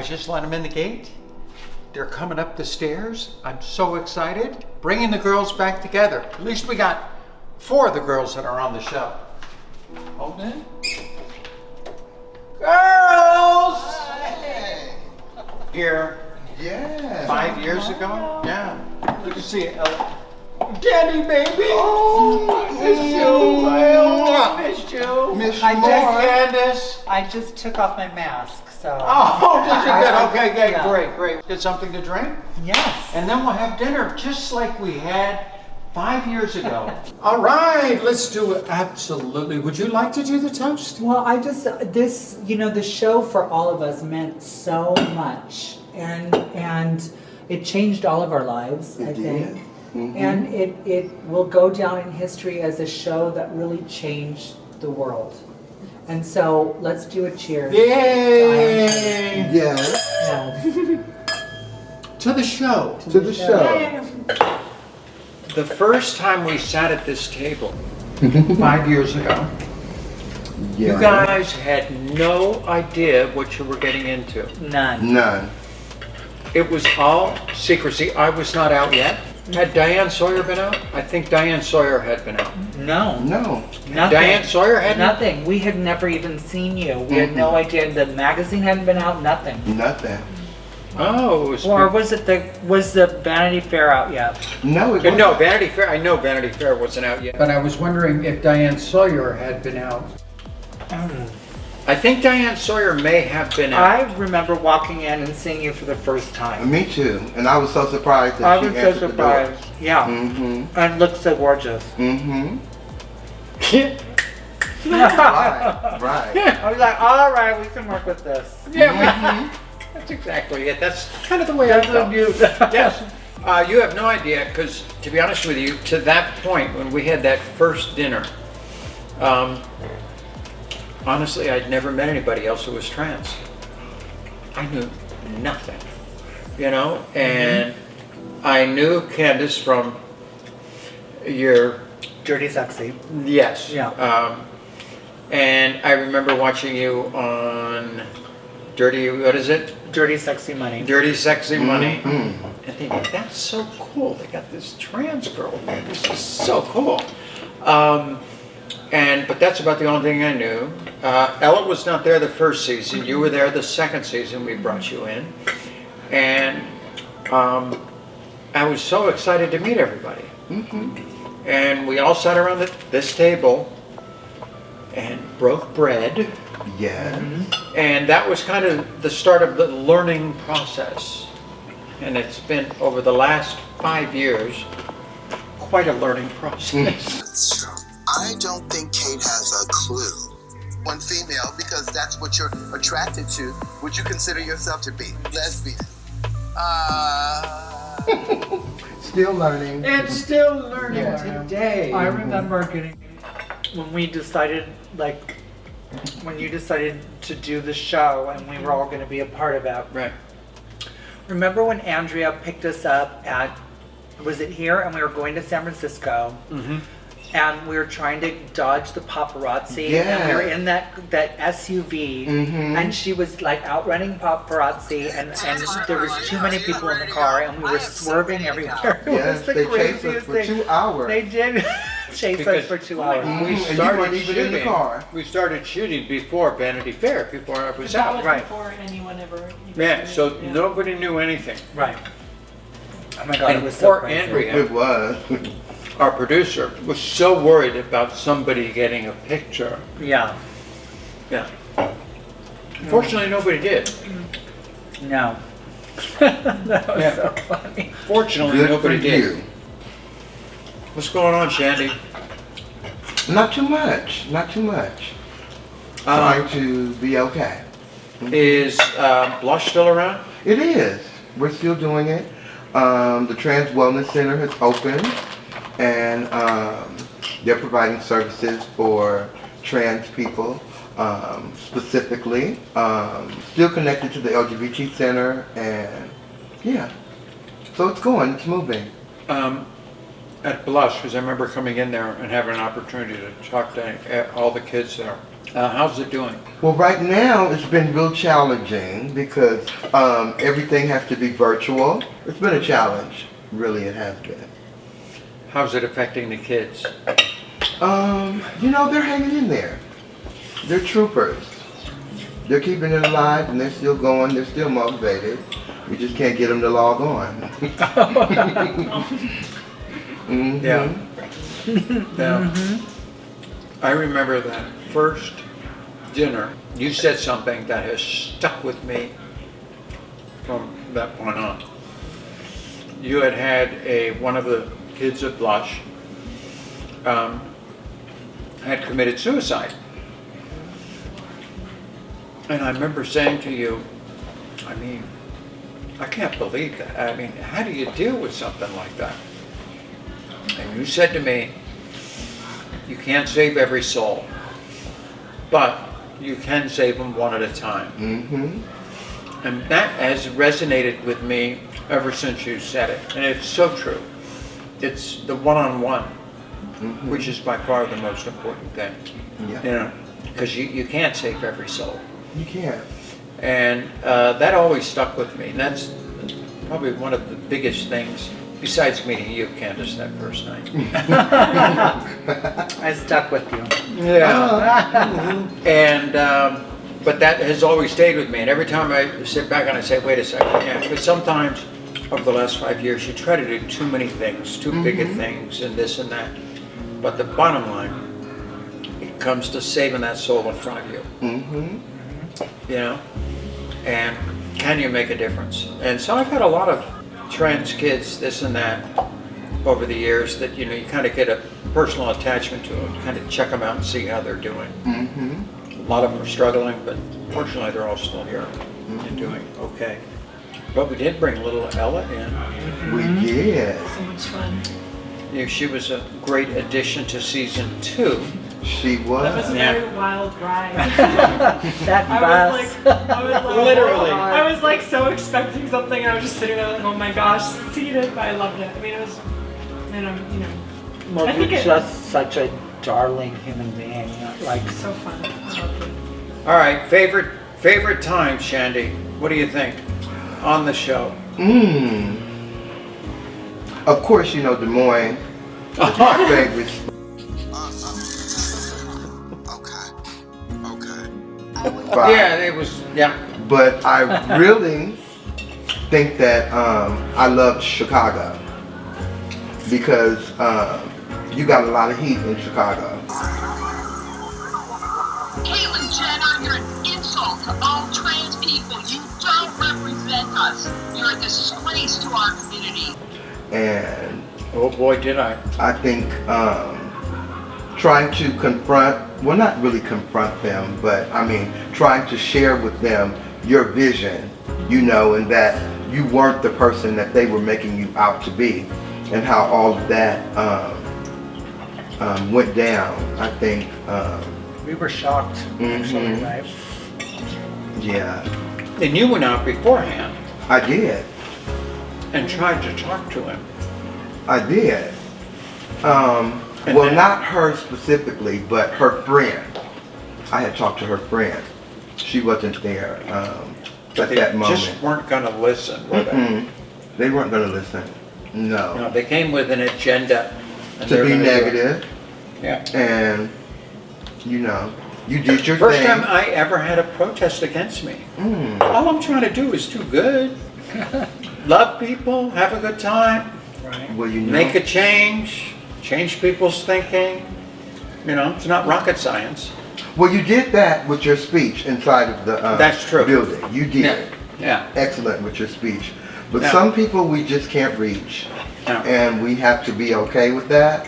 just let them in the gate. They're coming up the stairs. I'm so excited. Bringing the girls back together. At least we got 4 of the girls that are on the show. Hold it. Girls! Hey. Here. Yeah. 5 years ago? Yeah. Good to see you, Ella. Daddy, baby! Oh, I missed you. Miss I you miss more. Candace. I just took off my mask, so. Oh, did you good? Okay, good, Yeah. great. Get something to drink? Yes. And then we'll have dinner just like we had 5 years ago. All right, let's do it. Absolutely. Would you like to do the toast? Well, the show for all of us meant so much, and it changed all of our lives, I think. Mm-hmm. And it will go down in history as a show that really changed the world. And so let's do a cheers. Yay! Yes. Yeah. To the show. To the show. The first time we sat at this table, 5 years ago, Yeah. you guys had no idea what you were getting into. None. It was all secrecy. I was not out yet. Had Diane Sawyer been out? I think Diane Sawyer had been out. No. Nothing. Diane Sawyer hadn't? Nothing. We had never even seen you. We had no idea. The magazine hadn't been out. Nothing. Nothing. Oh, it was. Or was the Vanity Fair out yet? No, it wasn't. No, Vanity Fair. I know Vanity Fair wasn't out yet. But I was wondering if Diane Sawyer had been out. I think Diane Sawyer may have been out. I remember walking in and seeing you for the first time. Me too. And I was so surprised that I she was so answered the door. surprised. Yeah. Mm-hmm. And looked so gorgeous. Mm-hmm. I Right. was like, all right, we can work with this. Yeah, that's exactly it. That's kind of the way I felt. Yes. You have no idea, because to be honest with you, to that point when we had that first dinner, honestly, I'd never met anybody else who was trans. I knew nothing, and I knew Candace from your... Dirty Sexy. Yes. Yeah. And I remember watching you on what is it? Dirty Sexy Money. Dirty Sexy Money. Mm-hmm. And thinking, that's so cool. They got this trans girl here. This is so cool. But that's about the only thing I knew. Ella was not there the first season. You were there the second season. We brought you in. And I was so excited to meet everybody. Mm-hmm. And we all sat around this table and broke bread. Yeah. And that was kind of the start of the learning process. And it's been, over the last 5 years, quite a learning process. That's true. I don't think Cait has a clue. One female, because that's what you're attracted to, would you consider yourself to be lesbian? Still learning. And still learning Yeah. today. I remember when you decided to do the show and we were all going to be a part of it. Right. Remember when Andrea picked us up was it here? And we were going to San Francisco. Mm-hmm. And we were trying to dodge the paparazzi. Yeah. And we were in that SUV. Mm-hmm. And she was like outrunning paparazzi. And there was too many people in the car. And we were swerving everywhere. It Yes, was the they chased us craziest for thing. 2 hours. They did chase Because us for 2 hours. We And you started weren't even in the shooting. car. We started shooting before Vanity Fair, before I was That out. was Right. before anyone ever. Yeah, so nobody knew anything. Right. Oh my God, And it was so poor crazy. Andrea, It was. our producer, was so worried about somebody getting a picture. Yeah. Yeah. Fortunately, nobody did. No. That was Yeah. so funny. Fortunately, Good for nobody did. you. What's going on, Shandy? Not too much. Not too much. Trying to be okay. Is Blush still around? It is. We're still doing it. The Trans Wellness Center has opened, and they're providing services for trans people, specifically. Still connected to the LGBT Center, and yeah. So it's going, it's moving. At Blush, because I remember coming in there and having an opportunity to talk to all the kids there. How's it doing? Well, right now it's been real challenging because everything has to be virtual. It's been a challenge, really. It has been. How's it affecting the kids? They're hanging in there. They're troopers. They're keeping it alive, and they're still going. They're still motivated. We just can't get them to log on. Mm-hmm. Yeah. Yeah. I remember that first dinner. You said something that has stuck with me from that point on. You had one of the kids at Blush had committed suicide. And I remember saying to you, I can't believe that. How do you deal with something like that? And you said to me, you can't save every soul, but you can save them one at a time. Mm-hmm. And that has resonated with me ever since you said it. And it's so true. It's the one-on-one, Mm-hmm. which is by far the most important thing. Yeah. Because you can't save every soul. You can't. And that always stuck with me. And that's probably one of the biggest things, besides meeting you, Candace, that first night. I stuck with you. Yeah. And, but that has always stayed with me. And every time I sit back and I say, wait a second, yeah, because sometimes over the last 5 years, you try to do too many things, too big of things, and this and that. But the bottom line, it comes to saving that soul in front of you. Mm-hmm. And can you make a difference? And so I've had a lot of trans kids, this and that, over the years that, you kind of get a personal attachment to them, kind of check them out and see how they're doing. Mm-hmm. A lot of them are struggling, but fortunately they're all still here and doing okay. But we did bring little Ella in. We did. So much fun. She was a great addition to season 2. She was. That was a Yeah. very wild ride. That I bus. Literally. I was like so expecting something, and I was just sitting there like, oh my gosh, seated. But I loved it. It was, Well, I think you're it- just such a darling human being. Like, so fun. I loved it. All right, favorite time, Shandy. What do you think on the show? Of course, Des Moines is my favorite. Okay. spot. Yeah, it was. Yeah. But I really think that I loved Chicago because you got a lot of heat in Chicago. Caitlyn Jenner, you're an insult to all trans people. You don't represent us. You're a disgrace to our community. And Oh boy, did I. I think trying to confront, well, not really confront them, but trying to share with them your vision, and that you weren't the person that they were making you out to be, and how all of that went down. I think, we were shocked, actually, right? yeah, And you went out beforehand I did. and tried to talk to him. I did. Well, then- not her specifically, but her friend. I had talked to her friend. She wasn't there at They that moment. just weren't going to listen, were they? They weren't going to listen. No. No, they came with an agenda. And they To were be gonna do it. negative, Yeah. and you did your First thing. time I ever had a protest against me. All I'm trying to do is do good. Love people, have a good time, Right. Well, make a change people's thinking. It's not rocket science. Well, you did that with your speech inside of the That's true. building. You did. Yeah. Yeah. Excellent with your speech. But Yeah. some people we just can't reach. Yeah. And we have to be okay with that.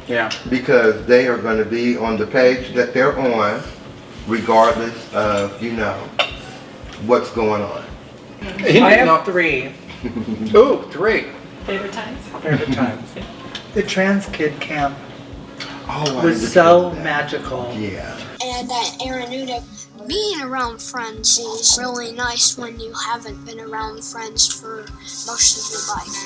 Yeah. Because they are going to be on the page that they're on, regardless of, what's going on. I have 3 Ooh, 3. Favorite times? favorite times. The trans kid camp Oh, I was didn't so know that. magical. Yeah. And Aaron Uda, being around friends is really nice when you haven't been around friends for most of your life.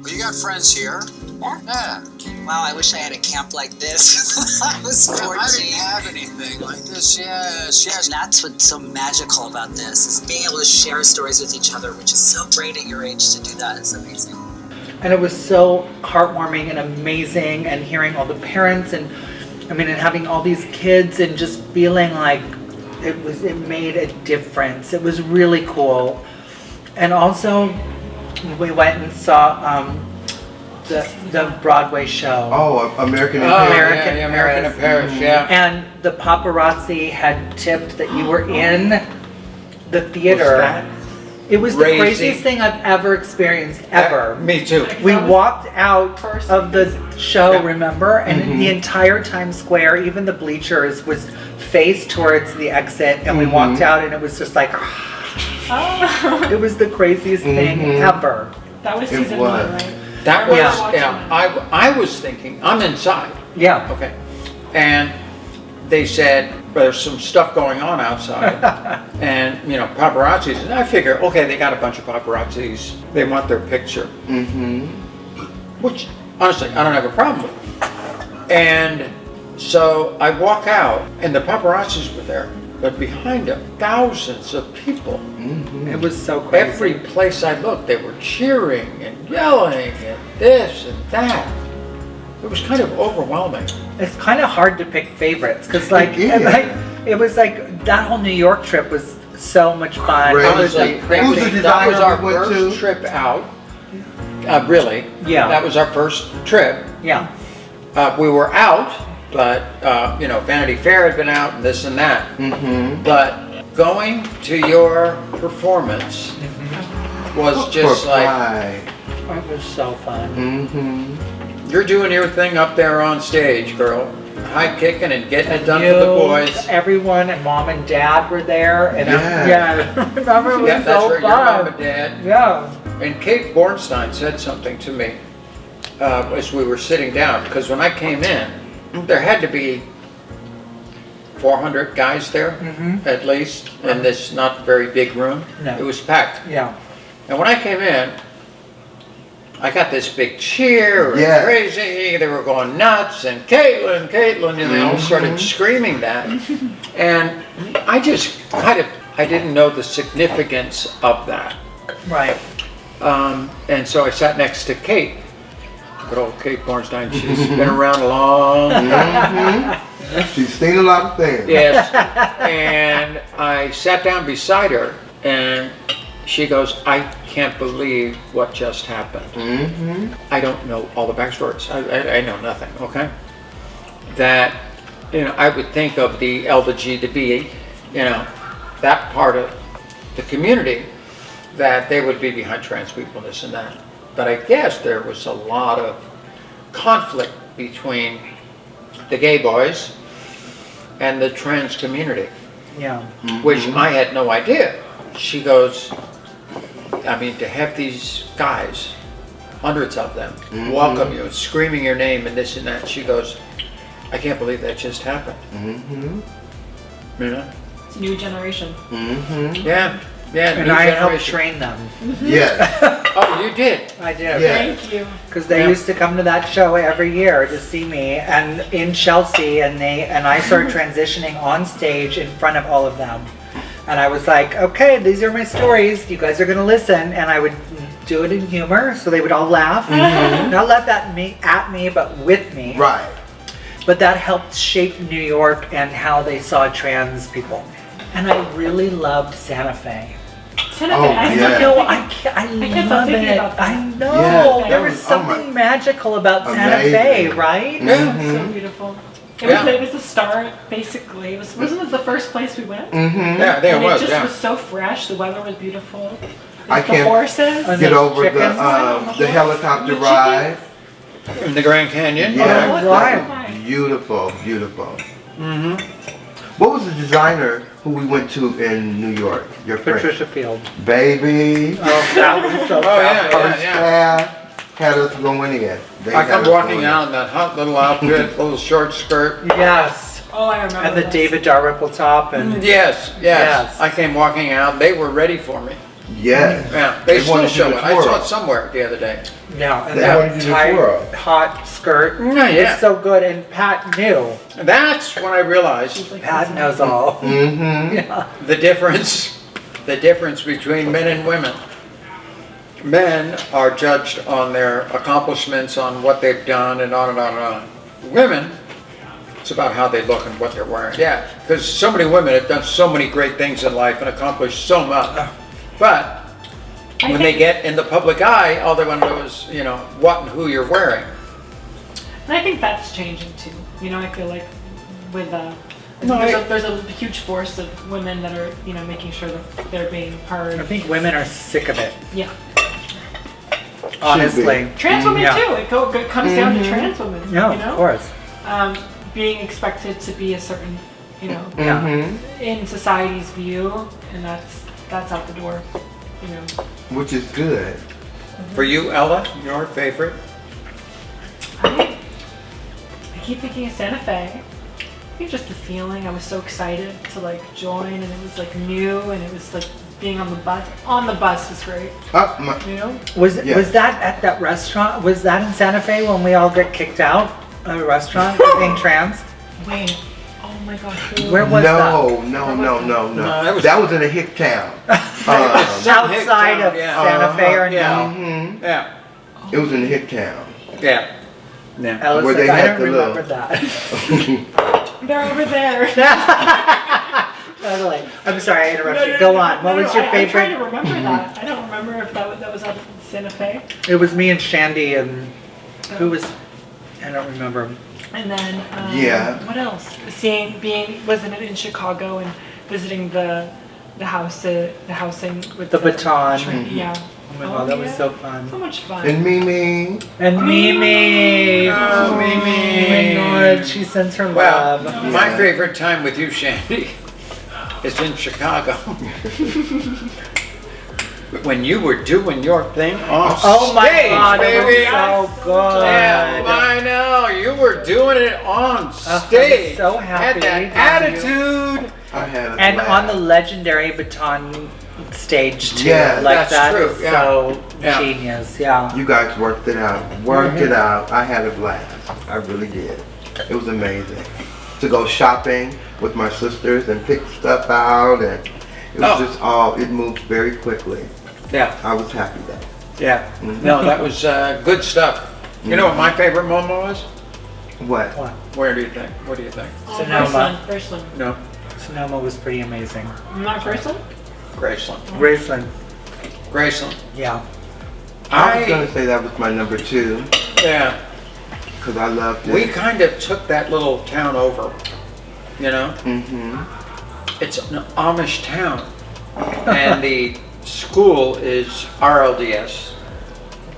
Well, you got friends here. Yeah. Wow, I wish I had a camp like this. I was 14. I didn't have anything like this. Yes. And that's what's so magical about this, is being able to share stories with each other, which is so great at your age to do that. It's amazing. And it was so heartwarming and amazing, and hearing all the parents and having all these kids and just feeling like it made a difference. It was really cool. And also we went and saw the Broadway show. Oh, American in Oh, Paris. yeah, American in Paris, yeah. And the paparazzi had tipped that you were in the theater. Was that It was the crazy? craziest thing I've ever experienced, ever. Me too. We walked out of the show, Yeah. remember? And the entire Times Square, even the bleachers, was faced towards the exit. And we walked out and it was just like, Oh, it was the craziest thing ever. that was It season was. 1, right? That was, Yeah. yeah, I was thinking, I'm inside, Yeah. okay? And they said, there's some stuff going on outside. And, paparazzis, and I figure, okay, they got a bunch of paparazzis, they want their picture. Which, honestly, I don't have a problem with. And so I walk out, and the paparazzis were there, but behind them, thousands of people. It was so crazy. Every place I looked, they were cheering and yelling and this and that. It was kind of overwhelming. It's kind of hard to pick favorites because, it was like that whole New York trip was so much fun. Crazy. It was like Who's the crazy. That designer was our we went first to? trip out. Really. Yeah. That was our first trip. Yeah. We were out, but, Vanity Fair had been out and this and that. But going to your performance was just like, It was so fun. you're doing your thing up there on stage, girl. High kicking and getting it done for the boys. Everyone and mom and dad were there. And Yeah. remember it was Yeah, that's so where your mom fun. and dad. Yeah. And Kate Bornstein said something to me as we were sitting down, because when I came in, there had to be 400 guys there, at least, in this not very big room. No. It was packed. Yeah. And when I came in, I got this big cheer and Yeah. crazy, they were going nuts, and Caitlyn, and they all started screaming that. And I just I didn't know the significance of that. Right. And so I sat next to Kate, good old Kate Bornstein. She's been around a long She's seen a lot of things. Yes. And I sat down beside her, and she goes, I can't believe what just happened. I don't know all the backstories. I know nothing, okay? That, I would think of the LGBT, that part of the community, that they would be behind trans people, this and that. But I guess there was a lot of conflict between the gay boys and the trans community, Yeah. which I had no idea. She goes, to have these guys, hundreds of them, welcome you and screaming your name and this and that, she goes, I can't believe that just happened. It's a new generation. Yeah. Yeah, And new I helped generation. train them. Yes. Oh, you did? I did. Yeah. Thank you. Because they used to come to that show every year to see me, and in Chelsea, and I started transitioning on stage in front of all of them. And I was like, okay, these are my stories. You guys are gonna listen, and I would do it in humor, so they would all laugh. Not laugh at me, but with me. Right. But that helped shape New York and how they saw trans people. And I really loved Santa Fe. Santa Oh, Fe, I yeah. still No, think I can't stop love thinking it. about that. I know. Yeah, There that was was- oh something my- magical about Santa Amazing. Fe, right? so beautiful. Yeah. It was the start, basically. Wasn't it the first place we went? Yeah, there And it was, it just yeah. was so fresh. The weather was beautiful. I The can't horses. And Get those over chickens. the helicopter The ride. In the Grand Canyon? Yeah, Oh, that right. was beautiful, beautiful. What was the designer who we went to in New York? Your friend? Patricia Field. Baby. Oh, that was so Oh, yeah, fabulous. Her yeah. staff had us going in. They I had come us walking going out in that hot little outfit, little short skirt. Yes. Oh, I remember. And the this. David Dalrymple top and Yes, yes. Yes. I came walking out. They were ready for me. Yes. Yeah, they They still wanted you show to it. I saw twirl. it somewhere the other day. Yeah, and They that wanted you to tight, twirl. hot skirt Yeah. was so good, and Pat knew. That's when I realized Pat knows all. Mm-hmm. Yeah. the difference between men and women. Men are judged on their accomplishments, on what they've done, and on and on and on. Women, it's about how they look and what they're wearing. Yeah, because so many women have done so many great things in life and accomplished so much. But when they get in the public eye, all they want to know is, what and who you're wearing. And I think that's changing too. I feel like with there's a huge force of women that are making sure that they're being heard. I think women are sick of it, Yeah, honestly. trans women Yeah. too. It comes down to trans women. No, of course. Being expected to be a certain, Yeah. Mm-hmm. in society's view, and that's out the door. Which is good. For you, Ella, your favorite? I keep thinking of Santa Fe. I think just the feeling. I was so excited to join, and it was new, and it was being on the bus. On the bus was great. Was Yeah. was that at that restaurant? Was that in Santa Fe when we all got kicked out of a restaurant for being trans? Wait. Oh my gosh. Where was No, that? no, No, that was in a hick town. Outside of Yeah. Santa Fe or Yeah. no? Mm-hmm. Yeah. It was in a hick town. Yeah. Yeah. Alice, Where like, they I had don't the remember little- that. They're over there. Totally. I'm sorry, I interrupted you. Go on. What was your I'm trying to favorite? remember that. I don't remember if that was out of Santa Fe. It was me and Shandy and who was? I don't remember. And then Yeah. what else? Wasn't it in Chicago and visiting the housing with The baton. Yeah. Oh my god, that was so fun. So much fun. And Mimi. And Mimi. Oh, Mimi. Oh my god, she sends her Well, love. my Yeah. favorite time with you, Shandy, is in Chicago. When you were doing your thing on Oh my stage, god, baby. it was so good. Yeah, I know. You were doing it on I was stage. so happy. Had that attitude. I had a And blast. on the legendary baton stage too. Yeah, like that's that true, is yeah. so Yeah. genius. Yeah. You guys worked it out. Worked it out. I had a blast. I really did. It was amazing. To go shopping with my sisters and pick stuff out, and it was Oh. just it moved very quickly. Yeah, I was happy though. yeah. No, that was good stuff. You know what my favorite moment was? What? Where do you think? What do you think? Sonoma. First one. No, Sonoma was pretty amazing. Not first one? Graceland. Graceland. Graceland. Yeah. I was gonna say that was my number 2 Yeah. because I loved it. We kind of took that little town over, Mm-hmm. It's an Amish town, and the school is RLDS,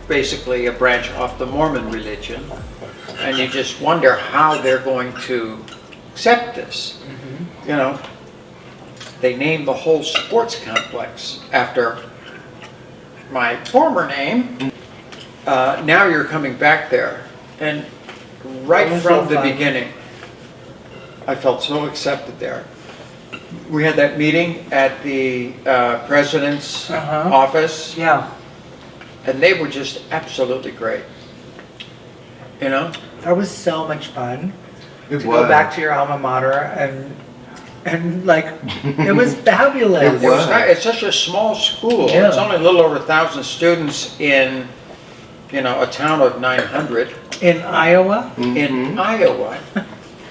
basically a branch off the Mormon religion, and you just wonder how they're going to accept this. They named the whole sports complex after my former name. Now you're coming back there, and right That was from so the fun. beginning, I felt so accepted there. We had that meeting at the president's office, Yeah. and they were just absolutely great. That was so much fun. It To was. go back to your alma mater and like it was fabulous. It was. It's such a small school. Yeah. It's only a little over 1,000 students in, a town of 900 In Iowa, in Iowa.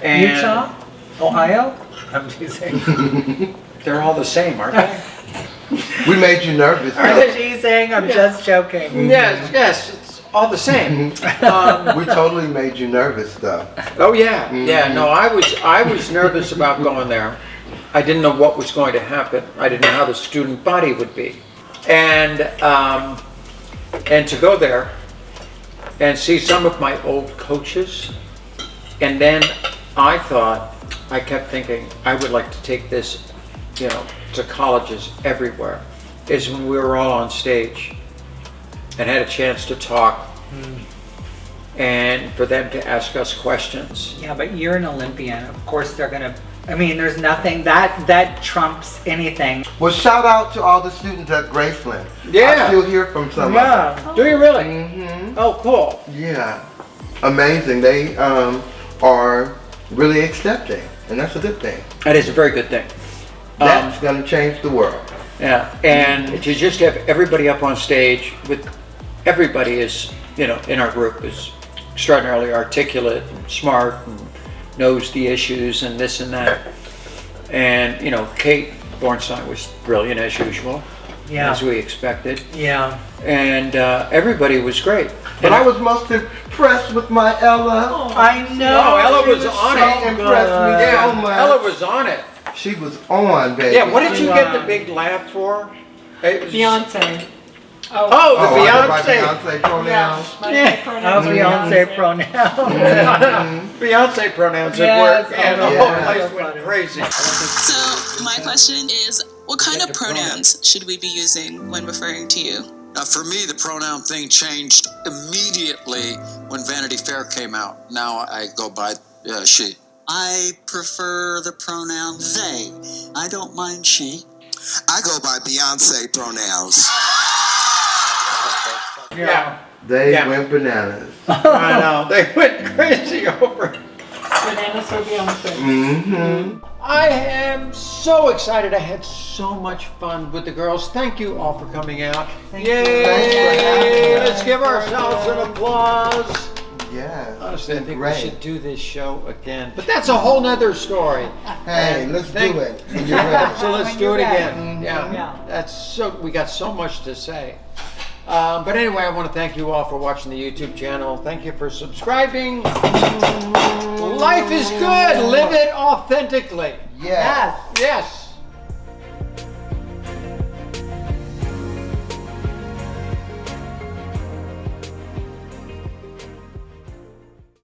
And Utah, Ohio. I'm teasing. they're all the same, aren't they? We made you nervous. I'm though. teasing. I'm just joking. Yes, it's all the same. We totally made you nervous though. Oh yeah, yeah. No, I was nervous about going there. I didn't know what was going to happen. I didn't know how the student body would be, and to go there and see some of my old coaches, and then I kept thinking I would like to take this, to colleges everywhere. Is when we were all on stage and had a chance to talk. And for them to ask us questions. Yeah, but you're an Olympian. Of course, they're gonna I mean, there's nothing that trumps anything. Well, shout out to all the students at Graceland. Yeah. I still hear from some of them. Yeah. Do you really? Mm-hmm. Oh, cool. Yeah. Amazing. They are really accepting, and that's a good thing. That is a very good thing. That's going to change the world. Yeah, and to just have everybody up on stage with everybody is, you know, in our group is extraordinarily articulate and smart and knows the issues and this and that. And, you know, Cait Bornstein was brilliant as usual, Yeah. as we expected. Yeah. And everybody was great. But I was most impressed with my Ella. I know. Oh, Ella She was on so it. impressed me Yeah, so much. Ella was on it. She was on, baby. Yeah, what did you get the Wow. big laugh for? It was- Beyonce. Oh, Oh, the I go by Beyonce. Beyonce pronouns. My Yeah. pronouns Oh, are Beyonce pronouns. Beyonce pronouns at Yes, work, oh and the my whole God. place went crazy. So, my question is, what kind of pronouns should we be using when referring to you? For me, the pronoun thing changed immediately when Vanity Fair came out. Now I go by she. I prefer the pronoun they. I don't mind she. I go by Beyonce pronouns. Yeah, They Yeah. went bananas. I know. They went crazy over it. Bananas for Beyonce. Mm-hmm. I am so excited. I had so much fun with the girls. Thank you all for coming out. Thank you. Yay! Thanks for having us. Let's give ourselves an applause. Yes. Honestly, I think great. we should do this show again. But that's a whole nother story. Hey, let's Thank- do it. When you're ready. So let's When do you're it ready. again. Yeah. Yeah. That's so. We got so much to say. But anyway, I want to thank you all for watching the YouTube channel. Thank you for subscribing. Life is good. Live it authentically. Yes. Yes.